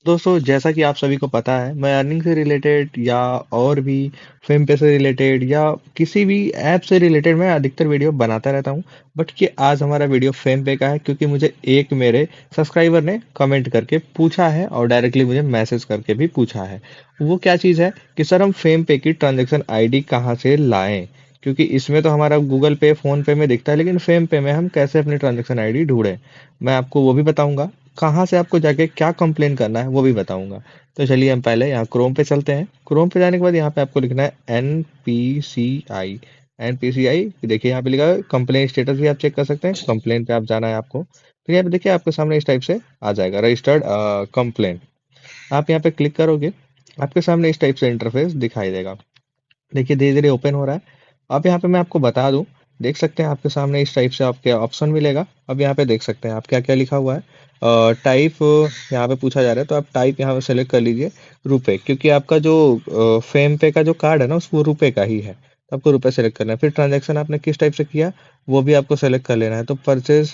दोस्तों, जैसा कि आप सभी को पता है, मैं अर्निंग से रिलेटेड या और भी फेम पे से रिलेटेड या किसी भी ऐप से रिलेटेड मैं अधिकतर वीडियो बनाता रहता हूं। बट कि आज हमारा वीडियो फेम पे का है, क्योंकि मुझे एक मेरे सब्सक्राइबर ने कमेंट करके पूछा है और डायरेक्टली मुझे मैसेज करके भी पूछा है। वो क्या चीज़ है कि सर हम फेम पे की ट्रांजेक्शन आईडी कहाँ से लाएं, क्योंकि इसमें तो हमारा गूगल पे फोन पे में दिखता है, लेकिन फेम पे में हम कैसे अपनी ट्रांजेक्शन आईडी ढूंढें। मैं आपको वो भी बताऊंगा, कहाँ से आपको जाके क्या कंप्लेन करना है वो भी बताऊंगा। तो चलिए हम पहले यहाँ क्रोम पे चलते हैं। क्रोम पे जाने के बाद यहाँ पे आपको लिखना है NPCI। NPCI देखिए यहाँ पे लिखा है कंप्लेन स्टेटस, भी आप चेक कर सकते हैं। कंप्लेन पे आप जाना है आपको, फिर यहाँ पे देखिए आपके सामने इस टाइप से आ जाएगा रजिस्टर्ड कंप्लेन। आप यहाँ पे क्लिक करोगे, आपके सामने इस टाइप से इंटरफेस दिखाई देगा। देखिए धीरे धीरे ओपन हो रहा है। अब यहाँ पे मैं आपको बता दूं, देख सकते हैं आपके सामने इस टाइप से आपके ऑप्शन मिलेगा। अब यहाँ पे देख सकते हैं आप क्या क्या लिखा हुआ है। टाइप यहाँ पे पूछा जा रहा है, तो आप टाइप यहाँ पे सेलेक्ट कर लीजिए रुपए, क्योंकि आपका जो फेम पे का जो कार्ड है ना उसको रुपए का ही है, तो आपको रुपए सेलेक्ट करना है। फिर ट्रांजेक्शन आपने किस टाइप से किया वो भी आपको सेलेक्ट कर लेना है। तो परचेज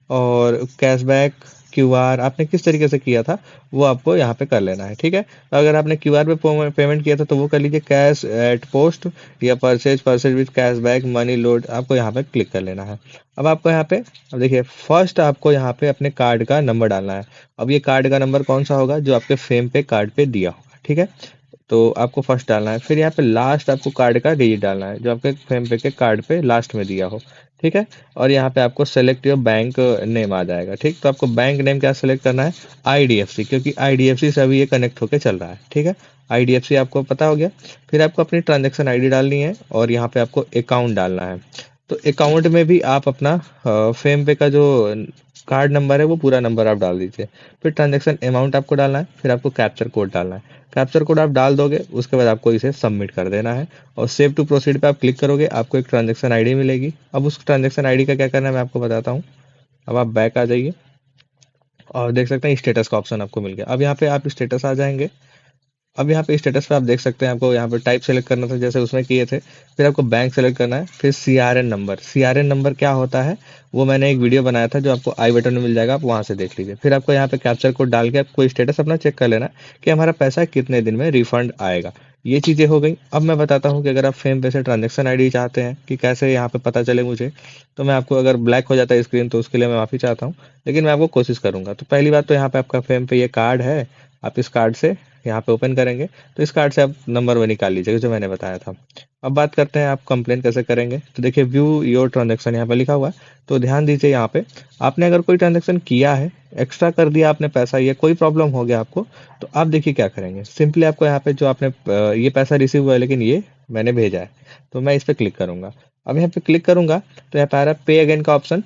और कैशबैक, क्यूआर आपने किस तरीके से किया था वो आपको यहाँ पे कर लेना है। ठीक है, तो अगर आपने क्यूआर पे पेमेंट किया था तो वो कर लीजिए कैश एट पोस्ट, या purchase purchase with cashback money load, आपको यहाँ पे क्लिक कर लेना है। अब आपको यहाँ पे, अब देखिए फर्स्ट आपको यहाँ पे अपने कार्ड का नंबर डालना है। अब ये कार्ड का नंबर कौन सा होगा, जो आपके फेम पे कार्ड पे दिया होगा। ठीक है, तो आपको फर्स्ट डालना है। फिर यहाँ पे लास्ट आपको कार्ड का डिजिट डालना है, जो आपके फेम पे के कार्ड पे लास्ट में दिया हो। ठीक है, और यहाँ पे आपको सेलेक्ट योर बैंक नेम आ जाएगा। ठीक, तो आपको बैंक नेम क्या सेलेक्ट करना है, IDFC, क्योंकि IDFC से अभी ये कनेक्ट होके चल रहा है। ठीक है, IDFC आपको पता हो गया। फिर आपको अपनी ट्रांजेक्शन आईडी डालनी है और यहाँ पे आपको अकाउंट डालना है। तो अकाउंट में भी आप अपना फेम पे का जो कार्ड नंबर है वो पूरा नंबर आप डाल दीजिए। फिर ट्रांजेक्शन अमाउंट आपको डालना है, फिर आपको कैप्चर कोड डालना है। कैप्चर कोड आप डाल दोगे, उसके बाद आपको इसे सबमिट कर देना है और सेव टू प्रोसीड पे आप क्लिक करोगे, आपको एक ट्रांजेक्शन आईडी मिलेगी। अब उस ट्रांजेक्शन आईडी का क्या करना है मैं आपको बताता हूँ। अब आप बैक आ जाइए और देख सकते हैं स्टेटस का ऑप्शन आपको मिल गया। अब यहाँ पे आप स्टेटस आ जाएंगे। अब यहाँ पे स्टेटस पे आप देख सकते हैं, आपको यहाँ पे टाइप सेलेक्ट करना था जैसे उसमें किए थे। फिर आपको बैंक सेलेक्ट करना है, फिर CRN नंबर क्या होता है वो मैंने एक वीडियो बनाया था, जो आपको आई बटन में मिल जाएगा, आप वहां से देख लीजिए। फिर आपको यहाँ पे कैप्चर कोड डाल के आपको स्टेटस अपना चेक कर लेना है कि हमारा पैसा कितने दिन में रिफंड आएगा। ये चीजें हो गई। अब मैं बताता हूँ कि अगर आप फेम पे से ट्रांजेक्शन आईडी चाहते हैं कि कैसे यहाँ पे पता चले मुझे, तो मैं आपको, अगर ब्लैक हो जाता है स्क्रीन तो उसके लिए मैं माफी चाहता हूँ, लेकिन मैं आपको कोशिश करूंगा। तो पहली बात तो यहाँ पे आपका फेम पे ये कार्ड है, आप इस कार्ड से यहाँ पे ओपन करेंगे, तो इस कार्ड से आप नंबर वो निकाल लीजिएगा जो मैंने बताया था। अब बात करते हैं आप कंप्लेन कैसे करेंगे। तो देखिए व्यू योर ट्रांजेक्शन यहाँ पे लिखा हुआ है, तो ध्यान दीजिए यहाँ पे आपने अगर कोई ट्रांजेक्शन किया है, एक्स्ट्रा कर दिया आपने पैसा, या कोई प्रॉब्लम हो गया आपको, तो आप देखिए क्या करेंगे। सिंपली आपको यहाँ पे जो आपने ये पैसा रिसीव हुआ है लेकिन ये मैंने भेजा है, तो मैं इस पर क्लिक करूंगा। अब यहाँ पे क्लिक करूंगा तो यहाँ पे आ रहा है पे अगेन का ऑप्शन,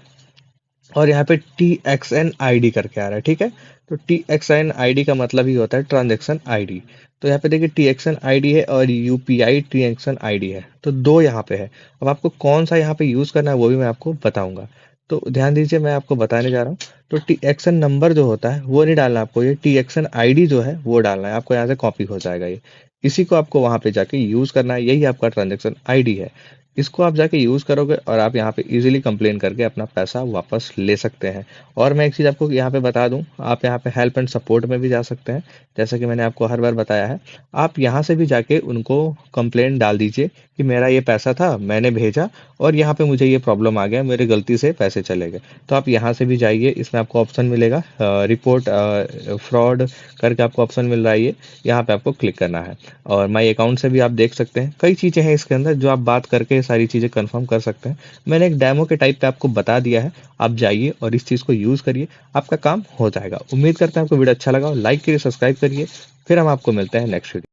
और यहाँ पे TXN ID करके आ रहा है। ठीक है, तो TXN ID का मतलब ही होता है ट्रांजेक्शन आईडी। तो यहाँ पे देखिए TXN ID है और UPI TXN ID है, तो दो यहाँ पे है। अब आपको कौन सा यहाँ पे यूज करना है वो भी मैं आपको बताऊंगा। तो ध्यान दीजिए, मैं आपको बताने जा रहा हूँ। तो TXN नंबर जो होता है वो नहीं डालना आपको, ये TXN ID जो है वो डालना है आपको। यहाँ से कॉपी हो जाएगा ये, इसी को आपको वहां पे जाके यूज करना है, यही आपका ट्रांजेक्शन आईडी है। इसको आप जाके यूज करोगे और आप यहाँ पे इजीली कंप्लेन करके अपना पैसा वापस ले सकते हैं। और मैं एक चीज आपको यहाँ पे बता दूं, आप यहाँ पे हेल्प एंड सपोर्ट में भी जा सकते हैं, जैसा कि मैंने आपको हर बार बताया है। आप यहाँ से भी जाके उनको कंप्लेन डाल दीजिए कि मेरा ये पैसा था, मैंने भेजा और यहाँ पे मुझे ये प्रॉब्लम आ गया, मेरे गलती से पैसे चले गए। तो आप यहाँ से भी जाइए, इसमें आपको ऑप्शन मिलेगा रिपोर्ट फ्रॉड करके, आपको ऑप्शन मिल रहा है ये, यहाँ पे आपको क्लिक करना है। और माई अकाउंट से भी आप देख सकते हैं, कई चीज़ें हैं इसके अंदर जो आप बात करके सारी चीज़ें कंफर्म कर सकते हैं। मैंने एक डेमो के टाइप पे आपको बता दिया है, आप जाइए और इस चीज़ को यूज़ करिए, आपका काम हो जाएगा। उम्मीद करते हैं आपको वीडियो अच्छा लगा हो, लाइक करिए, सब्सक्राइब करिए। फिर हम आपको मिलते हैं नेक्स्ट वीडियो।